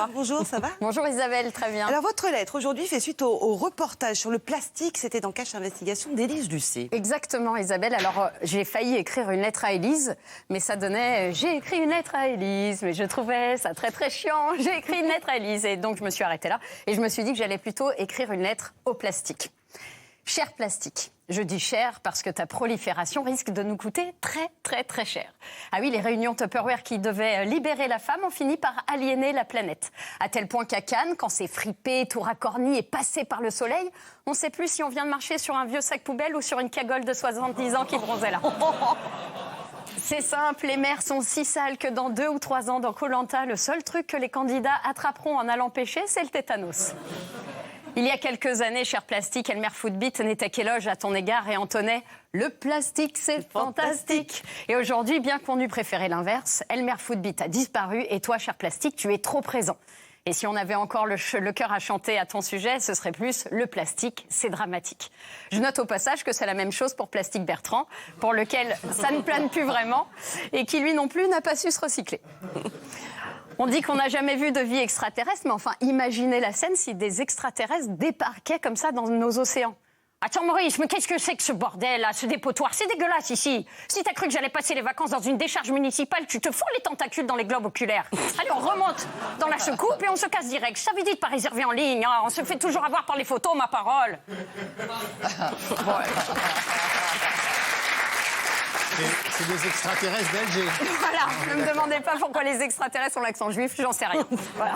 Barbara, bonjour, ça va? Bonjour Isabelle, très bien. Alors votre lettre aujourd'hui fait suite au reportage sur le plastique, c'était dans Cache Investigation d'Élise Lucet. Exactement Isabelle, alors j'ai failli écrire une lettre à Élise, mais ça donnait j'ai écrit une lettre à Élise, mais je trouvais ça très très chiant, j'ai écrit une lettre à Élise, et donc je me suis arrêtée là, et je me suis dit que j'allais plutôt écrire une lettre au plastique. Cher plastique, je dis cher parce que ta prolifération risque de nous coûter très très très cher. Ah oui, les réunions Tupperware qui devaient libérer la femme ont fini par aliéner la planète. À tel point qu'à Cannes, quand c'est fripé, tout racorni et passé par le soleil, on ne sait plus si on vient de marcher sur un vieux sac poubelle ou sur une cagole de 70 ans qui bronzait là. C'est simple, les mers sont si sales que dans 2 ou 3 ans, dans Koh-Lanta, le seul truc que les candidats attraperont en allant pêcher, c'est le tétanos. Il y a quelques années, cher plastique, Elmer Footbeat n'était qu'éloge à ton égard et entonnait « Le plastique, c'est fantastique !» Et aujourd'hui, bien qu'on eût préféré l'inverse, Elmer Footbeat a disparu et toi, cher plastique, tu es trop présent. Et si on avait encore le cœur à chanter à ton sujet, ce serait plus « Le plastique, c'est dramatique ». Je note au passage que c'est la même chose pour Plastique Bertrand, pour lequel ça ne plane plus vraiment et qui, lui non plus, n'a pas su se recycler. On dit qu'on n'a jamais vu de vie extraterrestre, mais enfin, imaginez la scène si des extraterrestres débarquaient comme ça dans nos océans. Attends Maurice, mais qu'est-ce que c'est que ce bordel là, ce dépotoir? C'est dégueulasse ici. Si t'as cru que j'allais passer les vacances dans une décharge municipale, tu te fous les tentacules dans les globes oculaires. Allez, on remonte dans la secoupe et on se casse direct. Ça veut dire de pas réserver en ligne, hein. On se fait toujours avoir par les photos, ma parole. C'est des extraterrestres d'Alger. Voilà, ne me demandez pas pourquoi les extraterrestres ont l'accent juif, j'en sais rien. Voilà.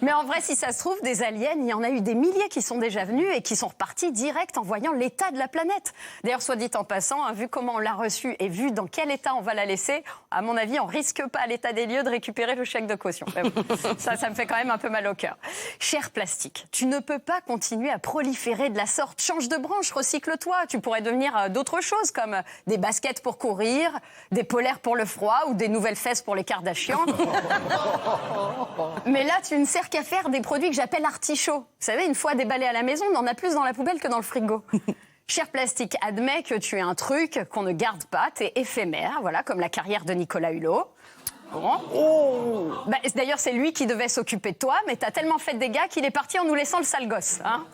Mais en vrai, si ça se trouve, des aliens, il y en a eu des milliers qui sont déjà venus et qui sont repartis direct en voyant l'état de la planète. D'ailleurs, soit dit en passant, hein, vu comment on l'a reçue et vu dans quel état on va la laisser, à mon avis, on risque pas à l'état des lieux de récupérer le chèque de caution. Ça me fait quand même un peu mal au cœur. Cher plastique, tu ne peux pas continuer à proliférer de la sorte. Change de branche, recycle-toi. Tu pourrais devenir d'autres choses comme des baskets pour courir, des polaires pour le froid ou des nouvelles fesses pour les Kardashians. Mais là, tu ne sers qu'à faire des produits que j'appelle artichauts. Vous savez, une fois déballés à la maison, on en a plus dans la poubelle que dans le frigo. Cher plastique, admets que tu es un truc qu'on ne garde pas, t'es éphémère, voilà, comme la carrière de Nicolas Hulot. Bon. Oh. Bah, d'ailleurs, c'est lui qui devait s'occuper de toi, mais t'as tellement fait de dégâts qu'il est parti en nous laissant le sale gosse. Hein.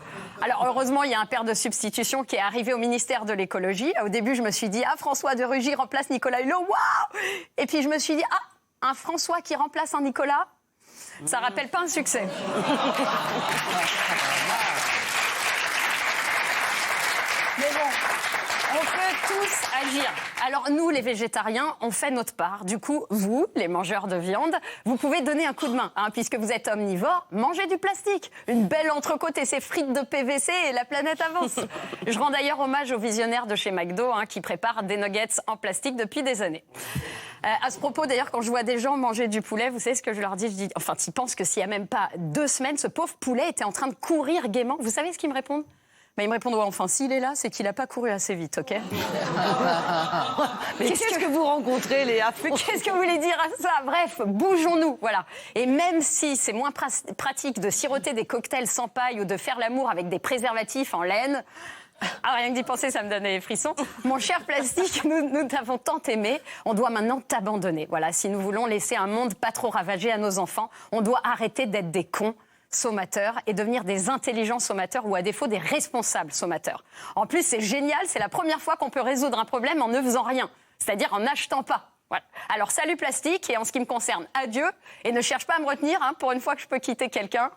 Alors, heureusement, il y a un père de substitution qui est arrivé au ministère de l'écologie. Au début, je me suis dit, François de Rugy remplace Nicolas Hulot, waouh! Et puis, je me suis dit, un François qui remplace un Nicolas, ça rappelle pas un succès. Mais bon, on peut tous agir. Alors nous, les végétariens, on fait notre part. Du coup, vous, les mangeurs de viande, vous pouvez donner un coup de main. Hein, puisque vous êtes omnivores, mangez du plastique. Une belle entrecôte et ses frites de PVC et la planète avance. Je rends d'ailleurs hommage aux visionnaires de chez McDo qui préparent des nuggets en plastique depuis des années. À ce propos, d'ailleurs, quand je vois des gens manger du poulet, vous savez ce que je leur dis? Je dis, enfin, tu penses que s'il n'y a même pas 2 semaines, ce pauvre poulet était en train de courir gaiement. Vous savez ce qu'ils me répondent? Ils me répondent, ouais, enfin, s'il est là, c'est qu'il n'a pas couru assez vite, ok? Mais qu'est-ce que vous rencontrez, Léa? Qu'est-ce que vous voulez dire à ça? Bref, bougeons-nous, voilà. Et même si c'est moins pratique de siroter des cocktails sans paille ou de faire l'amour avec des préservatifs en laine, rien que d'y penser, ça me donne des frissons. Mon cher plastique, nous t'avons tant aimé, on doit maintenant t'abandonner. Voilà, si nous voulons laisser un monde pas trop ravagé à nos enfants, on doit arrêter d'être des cons sommateurs et devenir des intelligents sommateurs ou à défaut des responsables sommateurs. En plus, c'est génial, c'est la première fois qu'on peut résoudre un problème en ne faisant rien, c'est-à-dire en n'achetant pas. Voilà. Alors, salut plastique, et en ce qui me concerne, adieu, et ne cherche pas à me retenir, pour une fois que je peux quitter quelqu'un.